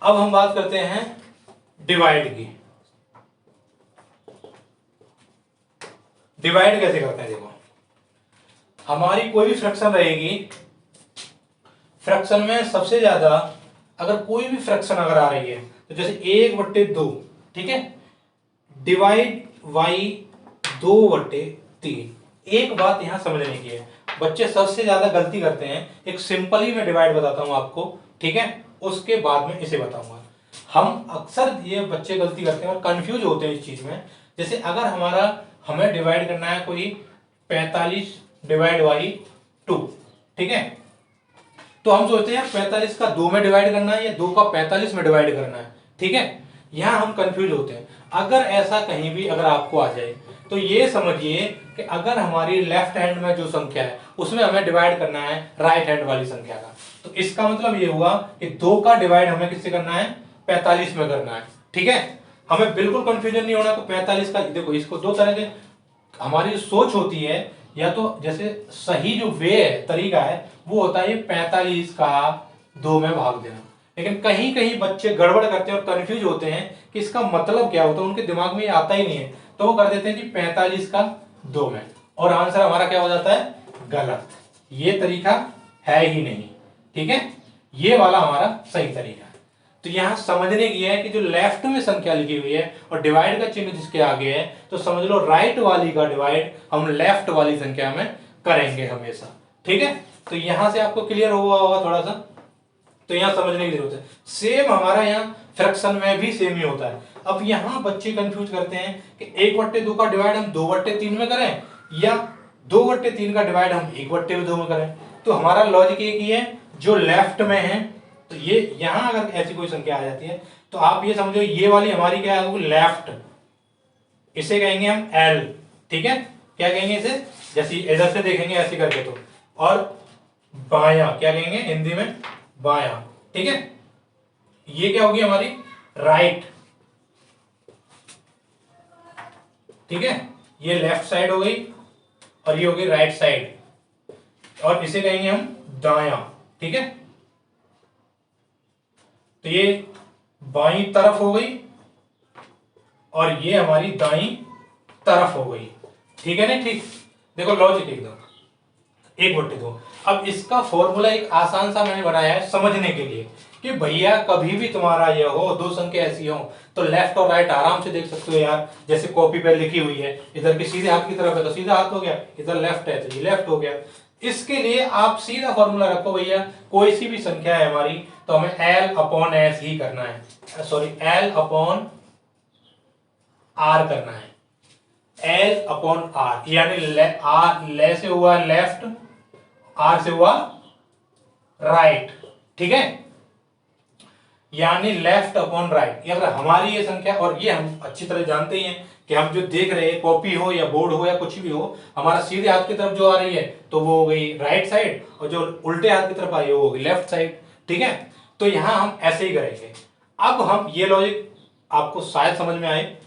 अब हम बात करते हैं डिवाइड की। डिवाइड कैसे करते हैं? देखो, हमारी कोई भी फ्रैक्शन रहेगी, फ्रैक्शन में सबसे ज्यादा अगर कोई भी फ्रैक्शन अगर आ रही है तो जैसे 1/2, ठीक है, डिवाइड वाई 2/3। एक बात यहां समझने की है, बच्चे सबसे ज्यादा गलती करते हैं, एक सिंपली मैं डिवाइड बताता हूं आपको, ठीक है, उसके बाद में इसे बताऊंगा। हम अक्सर ये बच्चे गलती करते हैं और कंफ्यूज होते हैं इस चीज में। जैसे अगर हमें डिवाइड करना है कोई 45 डिवाइड बाई 2, ठीक है, तो हम सोचते हैं 45 का 2 में डिवाइड करना है या 2 का 45 में डिवाइड करना है, ठीक है, यहां हम कंफ्यूज होते हैं। अगर ऐसा कहीं भी अगर आपको आ जाए तो ये समझिए कि अगर हमारी लेफ्ट हैंड में जो संख्या है उसमें हमें डिवाइड करना है राइट हैंड वाली संख्या का, तो इसका मतलब ये हुआ कि 2 का डिवाइड हमें किससे करना है? 45 में करना है, ठीक है। हमें बिल्कुल कंफ्यूजन नहीं होना। तो 45 का, देखो, इसको दो तरह के हमारी जो सोच होती है, या तो जैसे सही जो वे है, तरीका है, वो होता है ये 45 का 2 में भाग देना। लेकिन कहीं कहीं बच्चे गड़बड़ करते हैं और कंफ्यूज होते हैं कि इसका मतलब क्या होता है, उनके दिमाग में ये आता ही नहीं है, तो वो कर देते हैं कि 45 का 2 में, और आंसर हमारा क्या हो जाता है? गलत। ये तरीका है ही नहीं, ठीक है, ये वाला हमारा सही तरीका है। तो यहां समझने की है कि जो लेफ्ट में संख्या लिखी हुई है और डिवाइड का चिन्ह जिसके आगे है, तो समझ लो राइट वाली का डिवाइड हम लेफ्ट वाली संख्या में करेंगे हमेशा, ठीक है। तो यहां से आपको क्लियर हुआ होगा थोड़ा सा, तो यहां समझने की जरूरत है। सेम हमारा यहाँ फ्रैक्शन में भी सेम ही होता है। अब यहां बच्चे कंफ्यूज करते हैं कि 1/2 का डिवाइड हम 2/3 में करें या 2/3 का डिवाइड हम 1/2 में करें। तो हमारा लॉजिक एक ही है, जो लेफ्ट में है, तो ये यहां अगर ऐसी कोई संख्या आ जाती है तो आप ये समझो ये वाली हमारी क्या है? वो लेफ्ट, इसे कहेंगे हम एल, ठीक है। क्या कहेंगे इसे? जैसे इधर से देखेंगे ऐसे करके तो, और बायां क्या कहेंगे हिंदी में? बायां, ठीक है। ये क्या होगी हमारी? राइट, ठीक है। ये लेफ्ट साइड हो गई और ये हो गई राइट साइड, और इसे कहेंगे हम दायां, ठीक है। तो ये बाईं तरफ हो गई और ये हमारी दाईं तरफ हो गई, ठीक है ना? ठीक, देखो लॉजिक एकदम 1/2। अब इसका फॉर्मूला एक आसान सा मैंने बनाया है समझने के लिए, कि भैया कभी भी तुम्हारा ये हो, दो संख्या ऐसी हो, तो लेफ्ट और राइट आराम से देख सकते हो यार। जैसे कॉपी पे लिखी हुई है, इधर की सीधे हाथ की तरफ है तो सीधा हाथ हो गया, इधर लेफ्ट है तो ये लेफ्ट हो गया। इसके लिए आप सीधा फॉर्मूला रखो भैया, कोई सी भी संख्या है हमारी तो हमें L/S ही करना है, सॉरी L/R करना है। L/R यानी ले से हुआ लेफ्ट, R से हुआ राइट, ठीक है, यानी लेफ्ट अपॉन राइट। अगर हमारी ये संख्या, और ये हम अच्छी तरह जानते ही हैं कि हम जो देख रहे हैं, कॉपी हो या बोर्ड हो या कुछ भी हो, हमारा सीधे हाथ की तरफ जो आ रही है तो वो हो गई राइट साइड, और जो उल्टे हाथ की तरफ आ रही है वो हो गई लेफ्ट साइड, ठीक है। तो यहां हम ऐसे ही करेंगे। अब हम ये लॉजिक आपको शायद समझ में आए।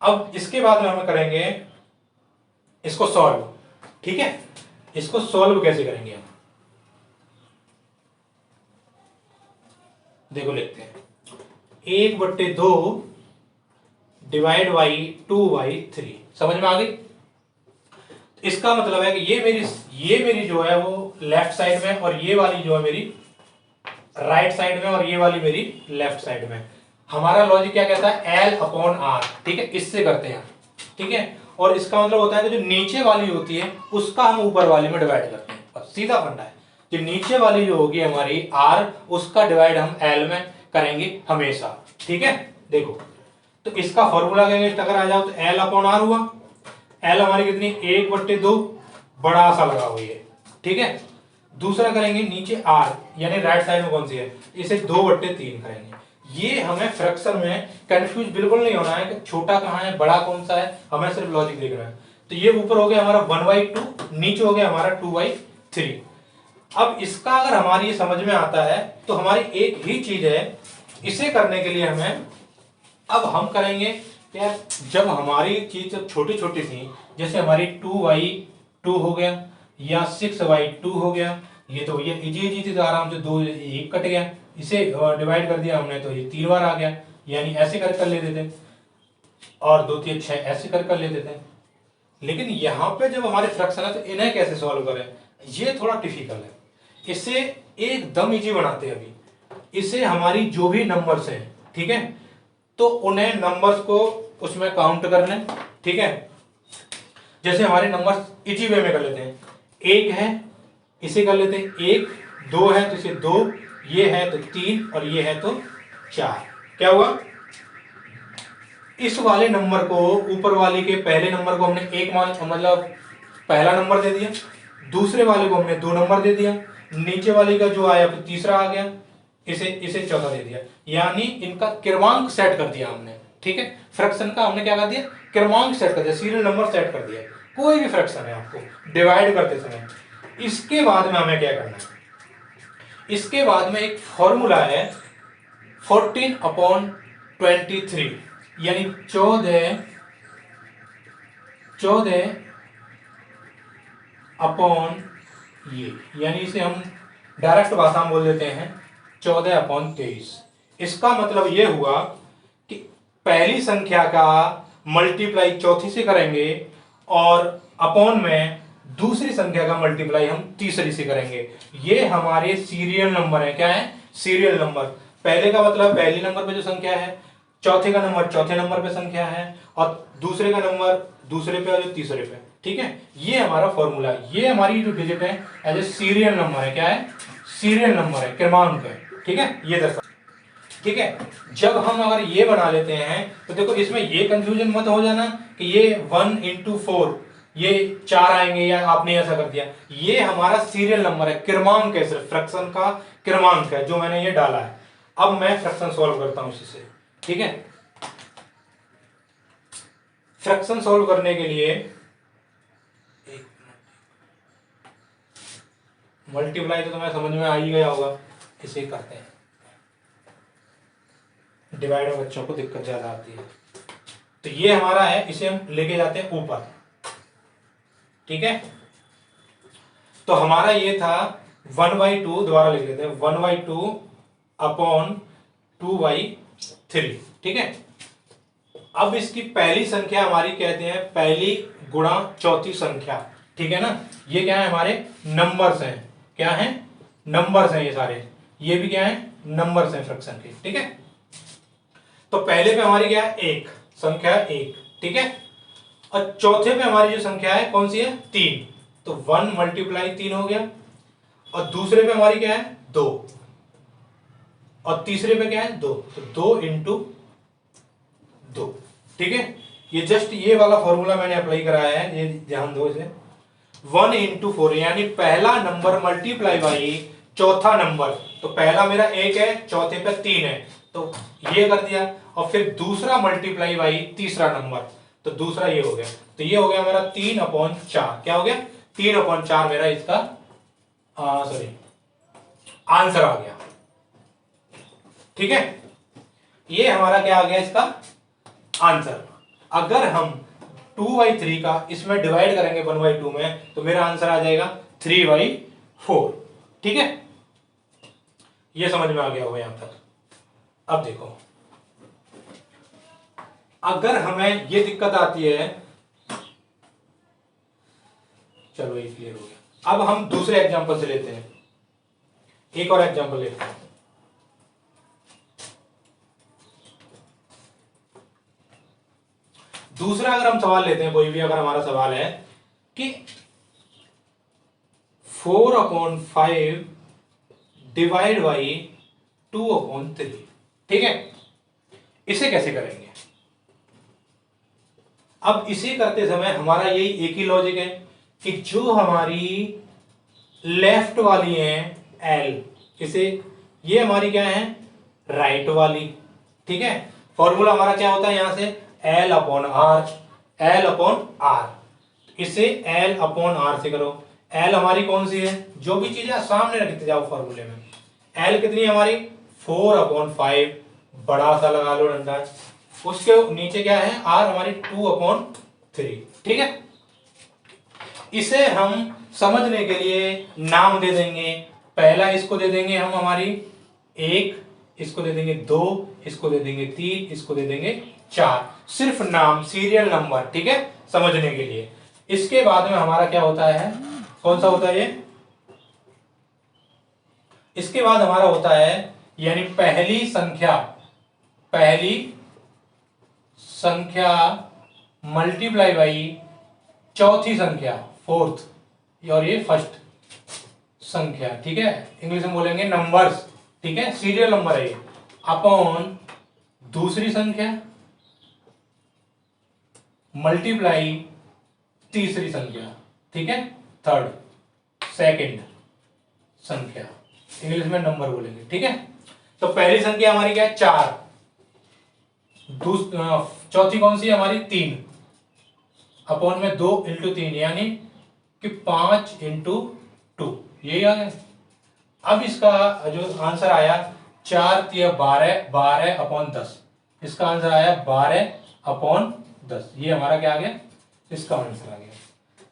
अब इसके बाद में हम करेंगे इसको सॉल्व, ठीक है। इसको सॉल्व कैसे करेंगे हम, देखो लिखते हैं 1/2 डिवाइड बाई 2/3। समझ में आ गई? इसका मतलब है कि ये मेरी जो है वो लेफ्ट साइड में, और ये वाली जो है मेरी राइट साइड में, और ये वाली मेरी लेफ्ट साइड में। हमारा लॉजिक क्या कहता है? L/R, ठीक है, इससे करते हैं, ठीक है। और इसका मतलब होता है कि जो नीचे वाली होती है उसका हम ऊपर वाली में डिवाइड करते हैं, बस सीधा फंडा है। जो नीचे वाली जो होगी हमारी R, उसका डिवाइड हम L में करेंगे हमेशा, ठीक है। देखो, तो इसका फॉर्मूला कहेंगे, अगर आ जाओ तो L/R हुआ। L हमारी कितनी? 1/2, बड़ा सा लगा हुआ है, ठीक है। दूसरा करेंगे नीचे R, यानी राइट साइड में कौन सी है, इसे 2/3 करेंगे। ये हमें फ्रैक्शन में कंफ्यूज बिल्कुल नहीं होना है कि छोटा कहां है बड़ा कौन सा है, हमें सिर्फ लॉजिक देखना है। तो ये ऊपर हो गया हमारा 1/2, नीचे हो गया हमारा 2/3। अब इसका अगर हमारी ये समझ में आता है तो हमारी एक ही चीज है, इसे करने के लिए हमें, अब हम करेंगे क्या, जब हमारी चीज छोटी छोटी थी, जैसे हमारी 2/2 हो गया या 6/2 हो गया, ये तो ये इजी इजी थी, तो आराम से 2 1 कट गया, इसे डिवाइड कर दिया हमने तो ये 3 बार आ गया, यानी ऐसे कर लेते थे, और 2 3 6 ऐसे कर लेते थे। लेकिन यहाँ पे जब हमारे फ्रैक्शन है तो इन्हें कैसे सॉल्व करें, ये थोड़ा डिफिकल्ट है। इसे एकदम इजी बनाते हैं अभी। इसे हमारी जो भी नंबर्स हैं, ठीक है, तो उन्हें नंबर्स को उसमें काउंट कर लें, ठीक है। जैसे हमारे नंबर्स इजी वे में कर लेते हैं, 1 है इसे कर लेते हैं 1, 2 है तो इसे 2, ये है तो 3 और ये है तो 4। क्या हुआ, इस वाले नंबर को, ऊपर वाले के पहले नंबर को हमने 1 मान, मतलब पहला नंबर दे दिया, दूसरे वाले को हमने 2 नंबर दे दिया, नीचे वाले का जो आया फिर तीसरा आ गया, इसे चौथा दे दिया, यानी इनका क्रमांक सेट कर दिया हमने, ठीक है। फ्रैक्शन का हमने क्या कर दिया, क्रमांक सेट कर दिया, सीरियल नंबर सेट कर दिया, कोई भी फ्रैक्शन है आपको डिवाइड करते समय। इसके बाद में हमें क्या करना है, इसके बाद में एक फॉर्मूला है 14/23, यानी 14 अपॉन ये, यानी इसे हम डायरेक्ट भाषा में बोल देते हैं 14/23। इसका मतलब ये हुआ कि पहली संख्या का मल्टीप्लाई चौथी से करेंगे और अपॉन में दूसरी संख्या का मल्टीप्लाई हम तीसरी से करेंगे। ये हमारे सीरियल नंबर है। क्या है, सीरियल नंबर। पहले का मतलब पहले नंबर पे जो संख्या है, चौथे का नंबर चौथे नंबर पे संख्या है, और दूसरे का नंबर दूसरे पे और तीसरे पे, ठीक है। ये हमारा फॉर्मूला है, ये हमारी जो डिजिट है एज ए सीरियल नंबर है। क्या है, सीरियल नंबर है, क्रमांक है, ठीक है, ये दर्शा, ठीक है। जब हम अगर ये बना लेते हैं तो देखो इसमें ये कंफ्यूजन मत हो जाना कि ये 1 × 4 ये 4 आएंगे या आपने ऐसा कर दिया। ये हमारा सीरियल नंबर है, क्रमांक है, सिर्फ फ्रैक्शन का क्रमांक है जो मैंने ये डाला है। अब मैं फ्रैक्शन सॉल्व करता हूं इसी से, ठीक है। फ्रैक्शन सॉल्व करने के लिए मल्टीप्लाई तो तुम्हें समझ में आ ही गया होगा, इसे करते हैं। डिवाइड में बच्चों को दिक्कत ज्यादा आती है, तो ये हमारा है, इसे हम लेके जाते हैं ऊपर, ठीक है। तो हमारा ये था 1/2, दोबारा लिख लेते हैं 1/2 अपॉन 2/3, ठीक है। अब इसकी पहली संख्या हमारी कहते हैं पहली गुणा चौथी संख्या, ठीक है ना। ये क्या है, हमारे नंबर्स हैं। क्या है, नंबर्स हैं ये सारे, ये भी क्या है, नंबर्स हैं फ्रैक्शन के, ठीक है। तो पहले पे हमारी क्या है, एक संख्या 1, ठीक है। और चौथे पे हमारी जो संख्या है कौन सी है, 3, तो 1 × 3 हो गया। और दूसरे पे हमारी क्या है, 2, और तीसरे पे क्या है, 2, तो 2 × 2, ठीक है। ये जस्ट ये वाला फॉर्मूला मैंने अप्लाई कराया है, ये ध्यान दो इसे। 1 × 4 यानी पहला नंबर मल्टीप्लाई बाई चौथा नंबर, तो पहला मेरा 1 है, चौथे पे 3 है, तो ये कर दिया। और फिर दूसरा मल्टीप्लाई बाई तीसरा नंबर, तो दूसरा ये हो गया, तो ये हो गया मेरा 3/4। क्या हो गया, 3/4 मेरा इसका सॉरी आंसर आ गया, ठीक है। ये हमारा क्या आ गया, इसका आंसर। अगर हम 2/3 का इसमें डिवाइड करेंगे 1/2 में, तो मेरा आंसर आ जाएगा 3/4, ठीक है। ये समझ में आ गया होगा यहां तक। अब देखो, अगर हमें ये दिक्कत आती है, चलो ये क्लियर हो गया। अब हम दूसरे एग्जांपल से लेते हैं, एक और एग्जांपल लेते हैं। दूसरा अगर हम सवाल लेते हैं, कोई भी अगर हमारा सवाल है कि 4/5 डिवाइड बाई 2/3, ठीक है, इसे कैसे करेंगे। अब इसे करते समय हमारा यही एक ही लॉजिक है कि जो हमारी लेफ्ट वाली है एल, इसे, ये हमारी क्या है, राइट वाली, ठीक है। फॉर्मूला हमारा क्या होता है यहां से, L/R, L/R, इसे L/R से करो। L हमारी कौन सी है, जो भी चीजें सामने रखते जाओ फॉर्मूले में। L कितनी है हमारी, 4/5, बड़ा सा लगा लो डंडा। उसके नीचे क्या है, R हमारी 2/3, ठीक है। इसे हम समझने के लिए नाम दे देंगे। पहला इसको दे देंगे हम हमारी 1, इसको दे देंगे 2, इसको दे देंगे 3, इसको दे देंगे 4। सिर्फ नाम, सीरियल नंबर, ठीक है, समझने के लिए। इसके बाद में हमारा क्या होता है, कौन सा होता है ये, इसके बाद हमारा होता है यानी पहली संख्या मल्टीप्लाई बाई चौथी संख्या, फोर्थ, और ये फर्स्ट संख्या, ठीक है, इंग्लिश में बोलेंगे नंबर्स, ठीक है, सीरियल नंबर है ये, अपॉन दूसरी संख्या मल्टीप्लाई तीसरी संख्या, ठीक है, सेकंड संख्या, इंग्लिश में नंबर बोलेंगे, ठीक है। तो पहली संख्या हमारी क्या है, 4, चौथी कौन सी है हमारी, 3, अपॉन में 2 इंटू 3 यानी कि 5 इंटू 2, यही आ गया। अब इसका जो आंसर आया 4 3 12, 12 अपॉन 10, इसका आंसर आया 12 अपॉन 10, ये हमारा क्या आ गया, इसका आंसर आ गया।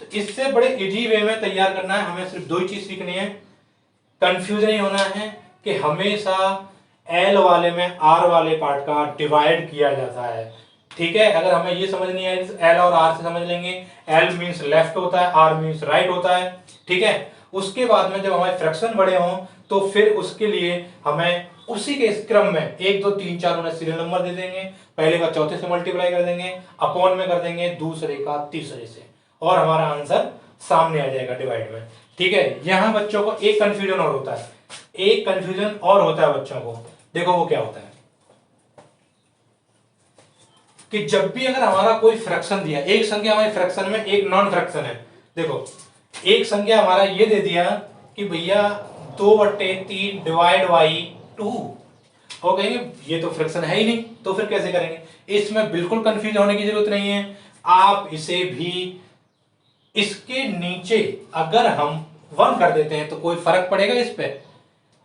तो इससे बड़े इजी वे में तैयार करना है, हमें सिर्फ 2 ही चीज सीखनी है, कंफ्यूज नहीं होना है कि हमेशा एल वाले में आर वाले पार्ट का डिवाइड किया जाता है, ठीक है। अगर हमें ये समझ नहीं है, एल और आर से समझ लेंगे, एल मीन्स लेफ्ट होता है, आर मीन्स राइट होता है, ठीक है। उसके बाद में जब हमारे फ्रैक्शन बड़े हों तो फिर उसके लिए हमें उसी के क्रम में 1 2 3 4 उन्हें सीरियल नंबर दे देंगे, पहले का चौथे से मल्टीप्लाई कर देंगे, अपॉन में कर देंगे दूसरे का तीसरे से, और हमारा आंसर सामने आ जाएगा डिवाइड में, ठीक है। यहां बच्चों को एक कंफ्यूजन और होता है, एक कंफ्यूजन और होता है बच्चों को, देखो वो क्या होता है कि जब भी अगर हमारा कोई फ्रैक्शन दिया, एक संख्या हमारी फ्रैक्शन में, एक नॉन फ्रैक्शन है, देखो एक संख्या हमारा ये दे दिया कि भैया 2/3 डिवाइड बाई 2, और कहेंगे ये तो फ्रैक्शन है ही नहीं, तो फिर कैसे करेंगे, इसमें बिल्कुल कंफ्यूज होने की जरूरत नहीं है। आप इसे भी इसके नीचे अगर हम 1 कर देते हैं तो कोई फर्क पड़ेगा इस पे,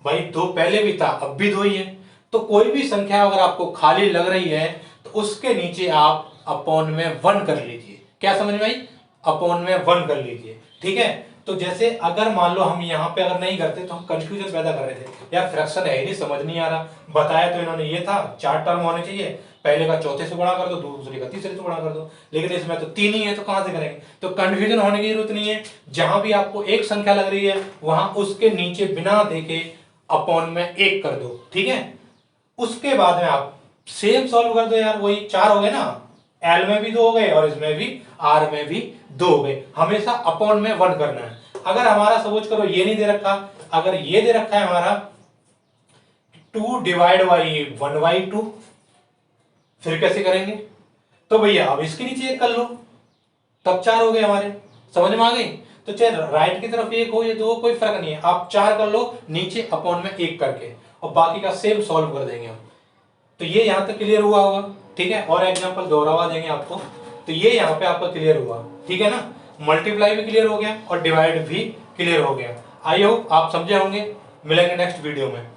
भाई 2 पहले भी था अब भी 2 ही है, तो कोई भी संख्या अगर आपको खाली लग रही है तो उसके नीचे आप अपॉन में 1 कर लीजिए, क्या समझ में आई, अपॉन में 1 कर लीजिए, ठीक है। तो जैसे अगर मान लो हम यहाँ पे अगर नहीं करते तो हम कंफ्यूजन पैदा कर रहे थे, यार फ्रैक्शन है ही नहीं, समझ नहीं आ रहा, बताया तो इन्होंने ये था 4 टर्म होने चाहिए, पहले का चौथे से गुणा कर दो, दूसरे का तीसरे से गुणा कर दो, लेकिन इसमें तो 3 ही है, तो कहां से करेंगे, तो कंफ्यूजन होने की जरूरत नहीं है। जहां भी आपको एक संख्या लग रही है वहां उसके नीचे बिना देखे अपॉन में 1 कर दो, ठीक है। उसके बाद में आप सेम सॉल्व कर दो, यार वही 4 हो गए ना, एल में भी 2 हो गए और इसमें भी आर में भी 2 हो गए, हमेशा अपॉन में 1 करना है। अगर हमारा सपोज करो ये नहीं दे रखा, अगर ये दे रखा है हमारा 2 डिवाइड बाई 1/2, फिर कैसे करेंगे, तो भैया अब इसके नीचे 1 कर लो, तब 4 हो गए हमारे, समझ में आ गई। तो चाहे राइट की तरफ 1 हो या 2 कोई फर्क नहीं है, आप 4 कर लो नीचे अपॉन में 1 करके, और बाकी का सेम सॉल्व कर देंगे हम। तो ये यहां तक क्लियर हुआ होगा, ठीक है, और एग्जांपल दोहरावा देंगे आपको, तो ये यहाँ पे आपका क्लियर हुआ, ठीक है ना, मल्टीप्लाई भी क्लियर हो गया और डिवाइड भी क्लियर हो गया। आई होप आप समझे होंगे, मिलेंगे नेक्स्ट वीडियो में।